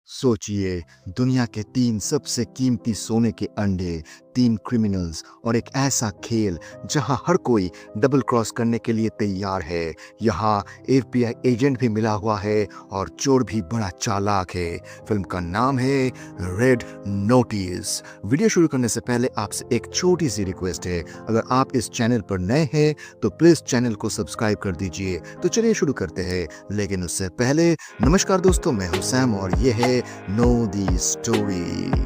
सोचिए, दुनिया के 3 सबसे कीमती सोने के अंडे, 3 क्रिमिनल्स और एक ऐसा खेल जहां हर कोई डबल क्रॉस करने के लिए तैयार है। यहाँ एफबीआई एजेंट भी मिला हुआ है और चोर भी बड़ा चालाक है। फिल्म का नाम है रेड नोटिस। वीडियो शुरू करने से पहले आपसे एक छोटी सी रिक्वेस्ट है, अगर आप इस चैनल पर नए हैं तो प्लीज चैनल को सब्सक्राइब कर दीजिए। तो चलिए शुरू करते हैं, लेकिन उससे पहले नमस्कार दोस्तों, मैं हूं सैम और ये है नो दी स्टोरी।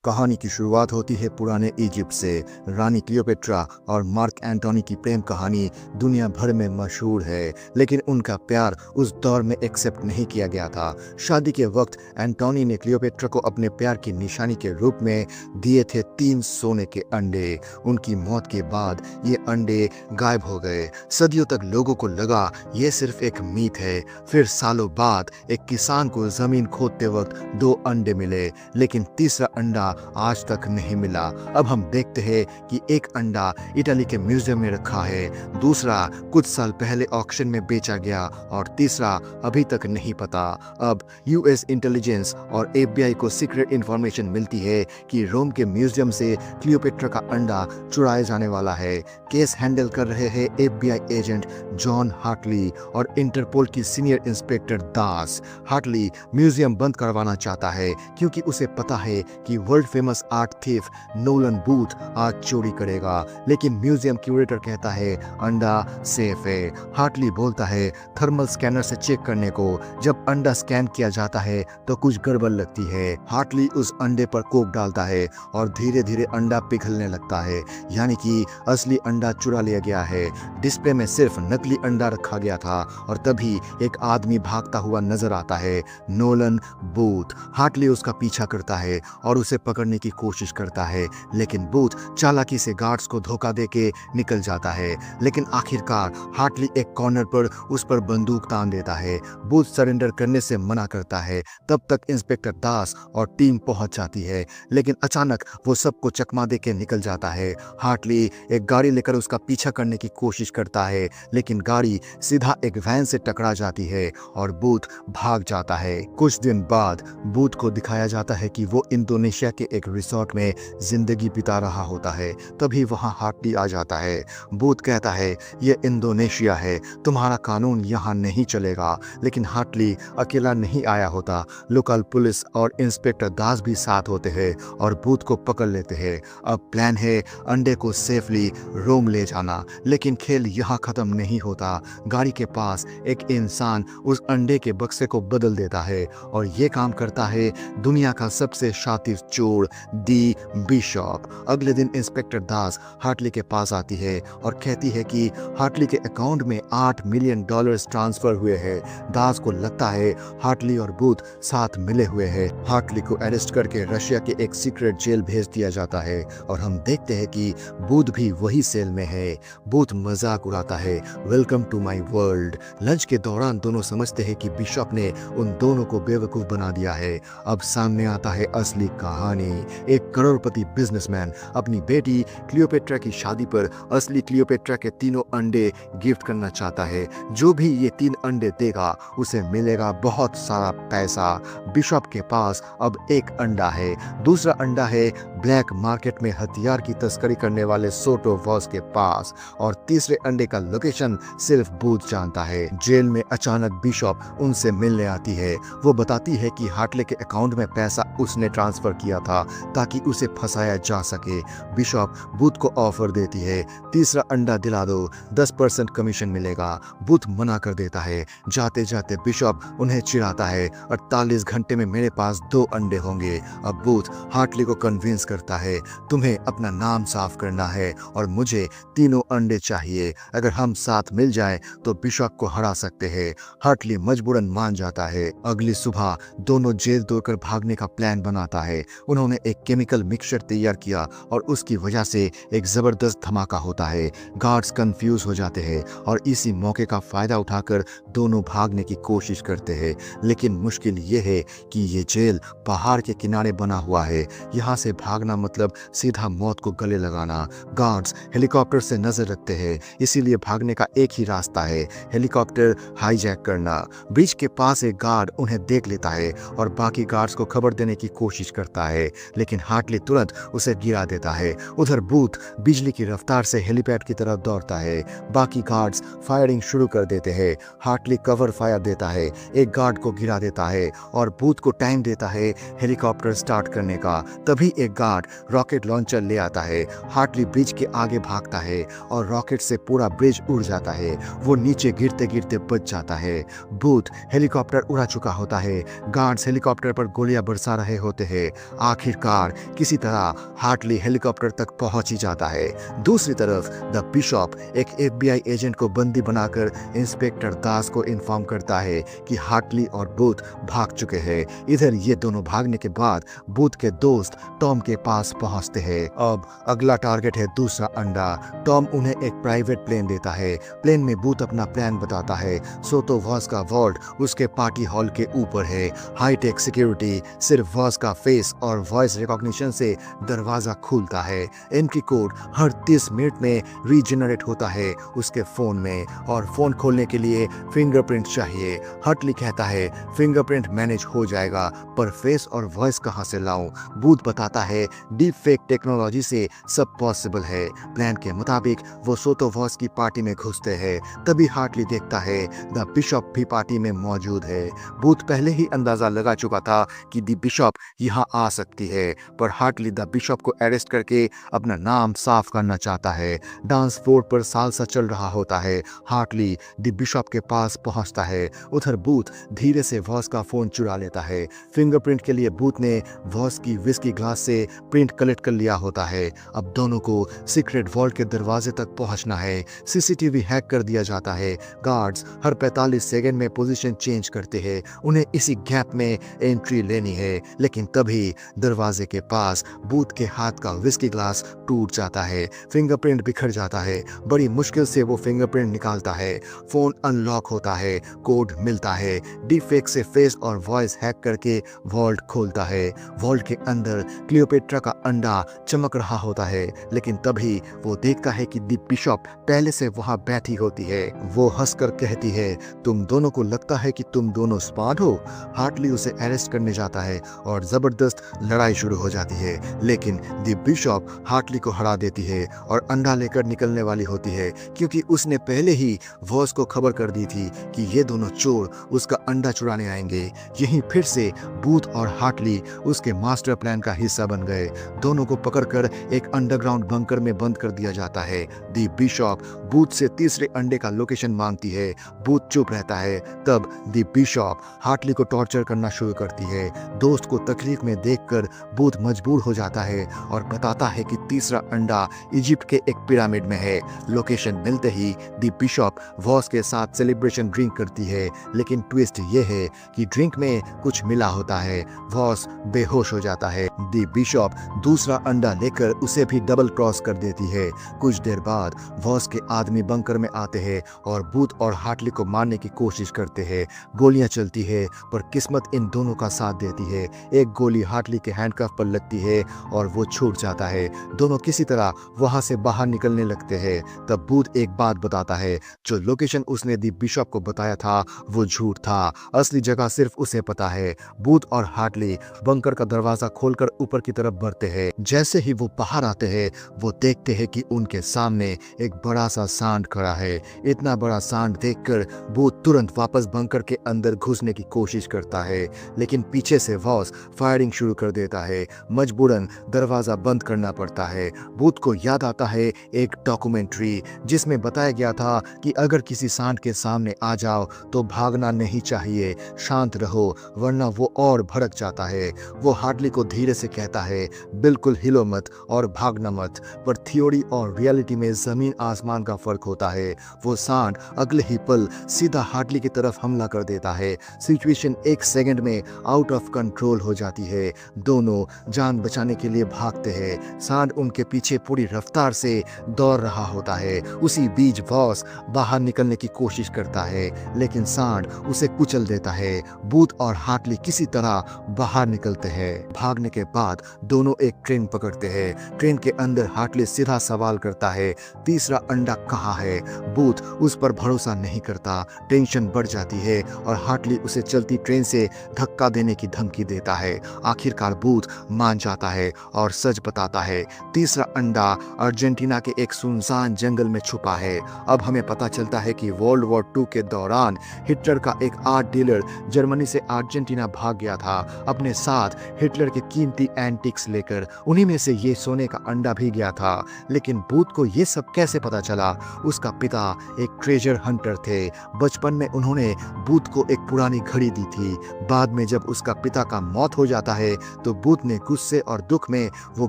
कहानी की शुरुआत होती है पुराने इजिप्ट से। रानी क्लियोपेट्रा और मार्क एंटोनी की प्रेम कहानी दुनिया भर में मशहूर है, लेकिन उनका प्यार उस दौर में एक्सेप्ट नहीं किया गया था। शादी के वक्त एंटोनी ने क्लियोपेट्रा को अपने प्यार की निशानी के रूप में दिए थे 3 सोने के अंडे। उनकी मौत के बाद ये अंडे गायब हो गए। सदियों तक लोगों को लगा ये सिर्फ एक मीथ है। फिर सालों बाद एक किसान को जमीन खोदते वक्त 2 अंडे मिले, लेकिन तीसरा अंडा आज तक नहीं मिला। अब हम देखते हैं कि एक अंडा इटली के म्यूजियम में रखा है, दूसरा कुछ साल पहले ऑक्शन में बेचा गया और तीसरा अभी तक नहीं पता। अब यूएस इंटेलिजेंस और एफबीआई को सीक्रेट इंफॉर्मेशन मिलती है कि रोम के म्यूजियम से क्लियोपेट्रा का अंडा चुराया जाने वाला है। केस हैंडल कर रहे हैं एफबीआई एजेंट जॉन हार्टली और इंटरपोल की सीनियर इंस्पेक्टर दास। हार्टली म्यूजियम बंद करवाना चाहता है क्योंकि उसे पता है कि world famous art thief Nolan booth आज चोरी करेगा, लेकिन म्यूजियम क्यूरेटर कहता है अंडा सेफ है। हार्टली बोलता है थर्मल स्कैनर से चेक करने को। जब अंडा स्कैन किया जाता है तो कुछ गड़बड़ लगती है। हार्टली उस अंडे पर कोक डालता है और धीरे धीरे अंडा पिघलने लगता है, यानी कि असली अंडा चुरा लिया गया है। डिस्प्ले में सिर्फ नकली अंडा रखा गया था और तभी एक आदमी भागता हुआ नजर आता है, नोलन बूथ। हार्टली उसका पीछा करता है और उसे पकड़ने की कोशिश करता है, लेकिन बूथ चालाकी से गार्ड्स को धोखा देके निकल जाता है। लेकिन आखिरकार हार्टली एक कॉर्नर पर उस पर बंदूक तान देता है। बूथ सरेंडर करने से मना करता है। तब तक इंस्पेक्टर दास और टीम पहुंच जाती है, लेकिन अचानक वो सबको चकमा देके निकल जाता है। हार्टली एक गाड़ी लेकर उसका पीछा करने की कोशिश करता है, लेकिन गाड़ी सीधा एक वैन से टकरा जाती है और बूथ भाग जाता है। कुछ दिन बाद बूथ को दिखाया जाता है कि वो इंडोनेशिया के एक रिसोर्ट में जिंदगी बिता रहा होता है। तभी वहां हार्टली आ जाता है। बूथ कहता है ये इंडोनेशिया है, तुम्हारा कानून यहाँ नहीं चलेगा। लेकिन हार्टली अकेला नहीं आया होता। लोकल पुलिस और इंस्पेक्टर दास भी साथ होते हैं और बूथ को पकड़ लेते हैं। अब प्लान है अंडे को सेफली रोम ले जाना, लेकिन खेल यहाँ खत्म नहीं होता। गाड़ी के पास एक इंसान उस अंडे के बक्से को बदल देता है और ये काम करता है दुनिया का सबसे शातिर चोर दी बिशॉप। अगले दिन इंस्पेक्टर दास हार्टली के पास आती है और कहती है कि हार्टली के अकाउंट में $8 मिलियन ट्रांसफर हुए हैं। दास को लगता है हार्टली और बूथ साथ मिले हुए हैं। हार्टली को अरेस्ट करके रशिया के एक सीक्रेट जेल भेज दिया जाता है और हम देखते हैं कि बूथ भी वही सेल में है। बूथ मजाक उड़ाता है, welcome to my world. Lunch के दौरान दोनों समझते हैं कि बिशॉप ने उन दोनों को बेवकूफ बना दिया है। अब सामने आता है असली कहानी। एक करोड़पति बिजनेसमैन अपनी बेटी क्लियोपेट्रा की शादी पर असली क्लियोपेट्रा के 3 अंडे गिफ्ट करना चाहता है। जो भी ये 3 अंडे देगा उसे मिलेगा बहुत सारा पैसा। बिशॉप के पास अब एक अंडा है। दूसरा अंडा है ब्लैक मार्केट में हथियार की तस्करी करने वाले सोटो वॉस के पास और तीसरे अंडे का लोकेशन सिर्फ बूथ जानता है। जेल में अचानक बिशॉप उनसे मिलने आती है। वो बताती है कि हार्टले के अकाउंट में पैसा उसने ट्रांसफर किया था ताकि उसे फंसाया जा सके। बिशॉप बूथ को ऑफर देती है, तीसरा अंडा दिला दो, 10% कमीशन मिलेगा। बूथ मना कर देता है। जाते जाते बिशॉप उन्हें चिढ़ाता है, 48 घंटे में मेरे पास 2 अंडे होंगे। अब बूथ हार्टली को कन्विंस करता है, तुम्हें अपना नाम साफ करना है और मुझे 3 अंडे चाहिए। अगर हम साथ मिल जाएं तो बिशॉप को हरा सकते हैं। हार्टली मजबूरन मान जाता है। अगली सुबह दोनों जेल तोड़कर भागने का प्लान बनाता है। उन्होंने उन्होंने एक केमिकल मिक्सचर तैयार किया और उसकी वजह से एक जबरदस्त धमाका होता है। गार्ड्स कंफ्यूज हो जाते हैं और इसी मौके का फायदा उठाकर दोनों भागने की कोशिश करते हैं। लेकिन मुश्किल ये है कि ये जेल पहाड़ के किनारे बना हुआ है। यहाँ से भागना मतलब सीधा मौत को गले लगाना। गार्ड्स हेलीकॉप्टर से नजर रखते हैं, इसीलिए भागने का एक ही रास्ता है, हेलीकॉप्टर हाईजैक करना। ब्रिज के पास एक गार्ड उन्हें देख लेता है और बाकी गार्ड्स को खबर देने की कोशिश करता है, लेकिन हार्टली तुरंत उसे गिरा देता है। उधर बूथ बिजली की रफ्तार से हेलीपैड की तरफ दौड़ता है। बाकी गार्ड्स फायरिंग शुरू कर देते हैं। हार्टली कवर फायर देता है, एक गार्ड को गिरा देता है और बूथ को टाइम देता है हेलीकॉप्टर स्टार्ट करने का। तभी एक गार्ड रॉकेट लॉन्चर ले आता है। हार्टली ब्रिज के आगे भागता है और रॉकेट से पूरा ब्रिज उड़ जाता है। वो नीचे गिरते गिरते बच जाता है। बूथ हेलीकॉप्टर उड़ा चुका होता है। गार्ड्स हेलीकॉप्टर पर गोलियां बरसा रहे होते हैं। आखिरकार किसी तरह हार्टली हेलीकॉप्टर तक पहुंच ही जाता है। दूसरी तरफ द बिशप एक FBI एजेंट को बंदी बनाकर इंस्पेक्टर दास को इन्फॉर्म करता है कि हार्टली और बूथ भाग चुके हैं। इधर ये दोनों भागने के बाद बूथ के दोस्त टॉम के पास पहुंचते हैं। अब अगला टारगेट है दूसरा अंडा। टॉम उन्हें एक प्राइवेट प्लेन देता है। प्लेन में बूथ अपना प्लान बताता है। सोतो वॉस का वॉल्ट उसके पार्टी हॉल के ऊपर है। हाईटेक सिक्योरिटी, सिर्फ वॉस का फेस और वॉइस रिकॉग्निशन से दरवाजा खुलता है। एंट्री कोड हर 30 मिनट में रीजनरेट होता है उसके फोन में और फोन खोलने के लिए फिंगरप्रिंट चाहिए। हटली कहता है फिंगरप्रिंट मैनेज हो जाएगा, पर फेस और वॉइस कहां से लाऊं? बूथ बताता है डीप फेक टेक्नोलॉजी से सब पॉसिबल है। प्लान के मुताबिक वो सोतो वॉस की पार्टी में घुसते हैं। तभी हार्टली देखता है द बिशप भी पार्टी में मौजूद है। बूथ पहले ही अंदाजा लगा चुका था कि द बिशप यहाँ आ सकती है, पर हार्टली द बिशप को अरेस्ट करके अपना नाम साफ करना चाहता है। डांस फ्लोर पर सालसा चल रहा होता है। हार्टली द बिशप के पास पहुंचता है। उधर बूथ धीरे से वॉस का फोन चुरा लेता है। फिंगरप्रिंट के लिए बूथ ने वॉस की विस्की ग्लास से प्रिंट कलेक्ट कर लिया होता है। अब दोनों को सीक्रेट वॉल्ट के दरवाजे तक पहुंचना है। सीसीटीवी हैक कर दिया जाता है। गार्ड्स हर 45 सेकंड में पोजीशन चेंज करते हैं। उन्हें इसी गैप में एंट्री लेनी है, लेकिन तभी दरवाजे के पास बूथ के हाथ का विस्की ग्लास टूट जाता है। फिंगरप्रिंट बिखर जाता है। बड़ी मुश्किल से वो फिंगरप्रिंट निकालता है। फोन अनलॉक होता है। कोड मिलता है। डीप फेक से फेस और वॉइस हैक करके वॉल्ट खोलता है। वॉल्ट के अंदर क्लियोपेट्रा का अंडा चमक रहा होता है, लेकिन तभी वो देखता है कि द बिशप पहले से वहां बैठी होती है। वो हंसकर कहती है तुम दोनों को लगता है कि तुम दोनों स्पाड हो। हार्टली उसे अरेस्ट करने जाता है और जबरदस्त लड़ाई शुरू हो जाती है, लेकिन द बिशप हार्टली को हरा देती है और अंडा लेकर निकलने वाली होती है, क्योंकि उसने पहले ही वॉस को खबर कर दी थी कि ये दोनों चोर उसका अंडा चुराने आएंगे। यहीं फिर से बूथ और हार्टली उसके मास्टर प्लान का हिस्सा बन गए। दोनों को पकड़कर एक अंडरग्राउंड बंकर में बंद कर दिया जाता है। द बिशप बूथ से तीसरे अंडे का लोकेशन मांगती है। बूथ चुप रहता है। तब द बिशप हार्टली को टॉर्चर करना शुरू करती है। दोस्त को तकलीफ में देखकर बूथ मजबूर हो जाता है और बताता है कि तीसरा अंडा इजिप्ट के एक पिरामिड में है। लोकेशन मिलते ही द बिशप वॉस के साथ सेलिब्रेशन ड्रिंक करती है, लेकिन ट्विस्ट ये है कि ड्रिंक में कुछ मिला होता है। वॉस बेहोश हो जाता है। द बिशप दूसरा अंडा लेकर उसे भी डबल क्रॉस कर देती है। कुछ देर बाद वॉस के आदमी बंकर में आते हैं और बूथ और हार्टली को मारने की कोशिश करते हैं। गोलियां चलती है, पर किस्मत इन दोनों का साथ देती है। एक गोली हार्टली के हैंडकफ पर लगती है और वो छूट जाता है। दोनों किसी तरह वहां से बाहर निकलने लगते हैं। तब बूथ एक बात बताता है, जो लोकेशन उसने द बिशप को बताया था वो झूठ था। असली जगह सिर्फ उसे पता है। बूथ और हार्टली बंकर का दरवाजा खोलकर ऊपर की तरफ बढ़ते हैं। जैसे ही वो बाहर आते हैं, वो देखते हैं कि उनके सामने एक बड़ा सा सांड खड़ा है। इतना बड़ा सांड देखकर बूथ तुरंत वापस बंकर के अंदर घुसने की कोशिश करता है, लेकिन पीछे से वॉस फायरिंग शुरू कर देता है। मजबूरन दरवाजा बंद करना पड़ता है। बूथ को याद आता है एक डॉक्यूमेंट्री जिसमें बताया गया था कि अगर किसी सांड के सामने आ जाओ तो भागना नहीं चाहिए, शांत रहो वरना वो और भड़क जाता है। वो हार्टली को धीरे से कहता है, बिल्कुल हिलो मत और भागना मत। पर थ्योरी और रियलिटी में जमीन आसमान का फर्क होता है। वो सांड अगले ही पल सीधा हार्टली की तरफ हमला कर देता है। सिचुएशन एक सेकंड में आउट ऑफ कंट्रोल हो जाती है। दोनों जान बचाने के लिए भागते हैं। सांड उनके पीछे पूरी रफ्तार से दौड़ रहा होता है। उसी बीच बॉस बाहर निकलने की कोशिश करता है लेकिन सांड उसे कुचल देता है। बूथ और हार्टली किसी तरह बाहर निकलते हैं। भागने के बाद दोनों एक ट्रेन पकड़ते हैं। ट्रेन के अंदर हार्टली सीधा सवाल करता है, तीसरा अंडा कहाँ है? बूथ उस पर भरोसा नहीं करता। टेंशन बढ़ जाती है और हार्टली उसे चलती ट्रेन से धक्का देने की धमकी देता है। आखिरकार बूथ मान जाता है और सच बताता है, तीसरा अंडा अर्जेंटीना के एक सुनसान जंगल में छुपा है। अब हमें पता चलता है कि वर्ल्ड वॉर 2 के दौरान हिटलर का एक आर्ट डीलर जर्मनी से अर्जेंटीना भाग गया था अपने साथ हिटलर के कीमती एंटिक्स लेकर। उन्हीं में से ये सोने का अंडा भी गया था। लेकिन बूथ को ये सब कैसे पता चला? उसका पिता एक ट्रेजर हंटर थे। बचपन में उन्होंने बूथ को एक पुरानी घड़ी दी थी। बाद में जब उसका पिता का मौत हो जाता है तो बूथ ने गुस्से और दुख में वो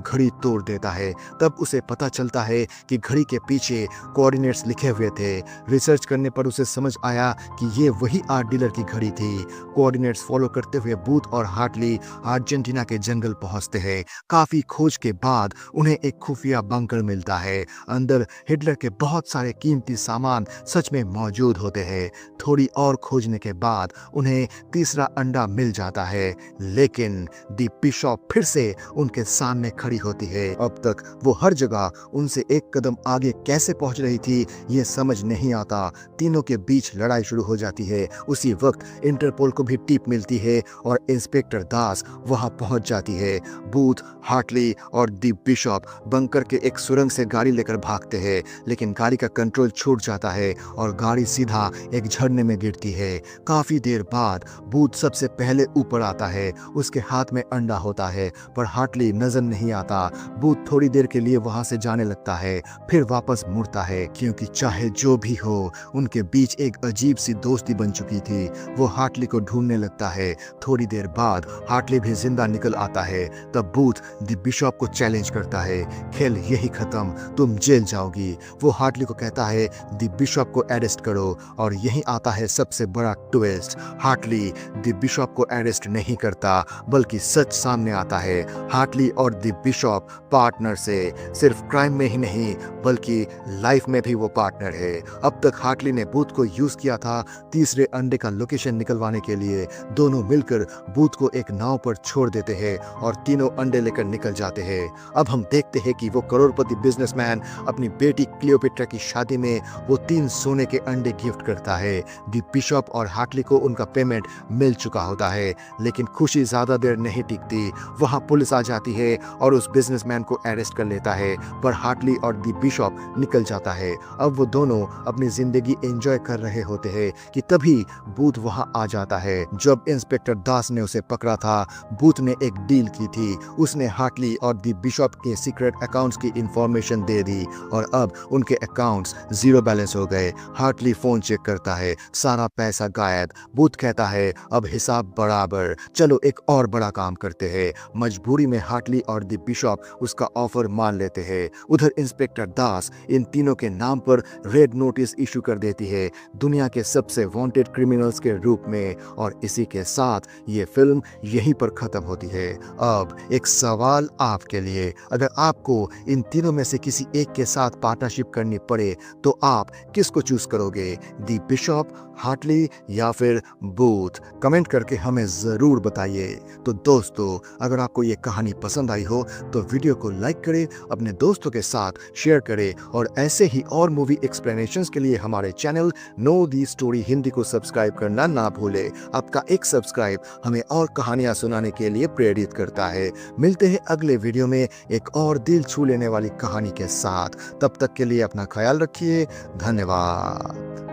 घड़ी तोड़ देता है। तब उसे पता चलता है कि घड़ी के पीछे कोऑर्डिनेट्स लिखे हुए थे। रिसर्च करने पर उसे समझ आया कि ये वही आर्ट डीलर की घड़ी थी। कोऑर्डिनेट्स फॉलो करते हुए बूथ और हार्टली अर्जेंटीना के जंगल पहुंचते हैं। काफी खोज के बाद उन्हें एक खुफिया बंकर मिलता है। अंदर हिटलर के बहुत सारे कीमती सामान सच में मौजूद होते हैं। थोड़ी और खोजने के बाद उन्हें तीसरा अंडा मिल जाता है लेकिन दी बिशॉप फिर से उनके सामने खड़ी होती है। अब तक वो हर जगह उनसे एक कदम आगे कैसे पहुंच रही थी ये समझ नहीं आता। तीनों के बीच लड़ाई शुरू हो जाती है। उसी वक्त इंटरपोल को भी टिप मिलती है और इंस्पेक्टर दास वहां पहुंच जाती है। बूथ, हार्टली और दी बिशॉप बंकर के एक सुरंग से गाड़ी लेकर भागते हैं लेकिन गाड़ी का कंट्रोल छूट जाता है और गाड़ी सीधा एक झरने में गिरती है। काफी देर बाद बूथ सबसे पहले ऊपर आता है। उसके हाथ में अंडा होता है पर हार्टली नजर नहीं आता। बूथ थोड़ी देर के लिए वहां से जाने लगता है फिर वापस मुड़ता है क्योंकि चाहे जो भी हो उनके बीच एक अजीब सी दोस्ती बन चुकी थी। वो हार्टली को ढूंढने लगता है। थोड़ी देर बाद हार्टली भी जिंदा निकल आता है। तब बूथ दी बिशॉप को चैलेंज करता है, खेल यही खत्म, तुम जेल जाओगी। वो हार्टली को कहता है दी बिशॉप को अरेस्ट करो और यही आता है सबसे बड़ा ट्विस्ट। हार्टली दी बिशॉप को अरेस्ट नहीं करता बल्कि सच सामने आता है। हार्टली और दी बिशॉप पार्टनर से सिर्फ क्राइम में ही नहीं बल्कि लाइफ में भी वो पार्टनर है। अब तक हार्टली ने बूथ को यूज किया था तीसरे अंडे का लोकेशन निकलवाने के लिए। दोनों मिलकर बूथ को एक नाव पर छोड़ देते हैं और तीनों अंडे लेकर निकल जाते हैं। अब हम देखते हैं कि वो करोड़पति बिजनेसमैन अपनी बेटी क्लियोपेट्रा की शादी में वो 3 सोने के अंडे गिफ्ट करता है। दी बिशॉप और हार्टली को उनका पेमेंट मिल चुका होता है लेकिन खुशी ज्यादा देर नहीं टिकती। वहां पुलिस आ जाती है और उस बिजनेसमैन को अरेस्ट कर लेता है पर हार्टली और दी बिशॉप निकल जाता है। अब वो दोनों अपनी जिंदगी एंजॉय कर रहे होते हैं कि तभी बूथ वहां आ जाता है। जब इंस्पेक्टर दास ने उसे पकड़ा था बूथ ने एक डील की थी। उसने हार्टली और दी बिशॉप के सीक्रेट अकाउंट्स की इंफॉर्मेशन दे दी और अब उनके अकाउंट्स जीरो बैलेंस हो गए। हार्टली फोन चेक करता है, सारा पैसा गायब। बूथ कहता है अब हिसाब बराबर, चलो एक और बड़ा काम करते हैं। मजबूरी में हार्टली और दी बिशॉप उसका ऑफर मान लेते हैं। उधर इंस्पेक्टर दास इन तीनों के नाम पर रेड नोटिस इशू कर देती है दुनिया के सबसे वांटेड क्रिमिनल्स के रूप में। और इसी के साथ ये फिल्म यहीं पर खत्म होती है। अब एक सवाल आपके लिए, अगर आपको इन तीनों में से किसी एक के साथ पार्टनरशिप करनी पड़े तो आप किसको चूज करोगे? दी बिशॉप, हार्टली या फिर बूथ? कमेंट करके हमें जरूर बताइए। तो दोस्तों, अगर आपको ये कहानी पसंद आई हो तो वीडियो को लाइक करें, अपने दोस्तों के साथ शेयर करें और ऐसे ही और मूवी एक्सप्लेनेशंस के लिए हमारे channel know the story Hindi को सब्सक्राइब करना ना भूलें। आपका एक सब्सक्राइब हमें और कहानियां सुनाने के लिए प्रेरित करता है। मिलते हैं अगले वीडियो में एक और दिल छू लेने वाली कहानी के साथ। तब तक के लिए अपना ख्याल रखिए। धन्यवाद।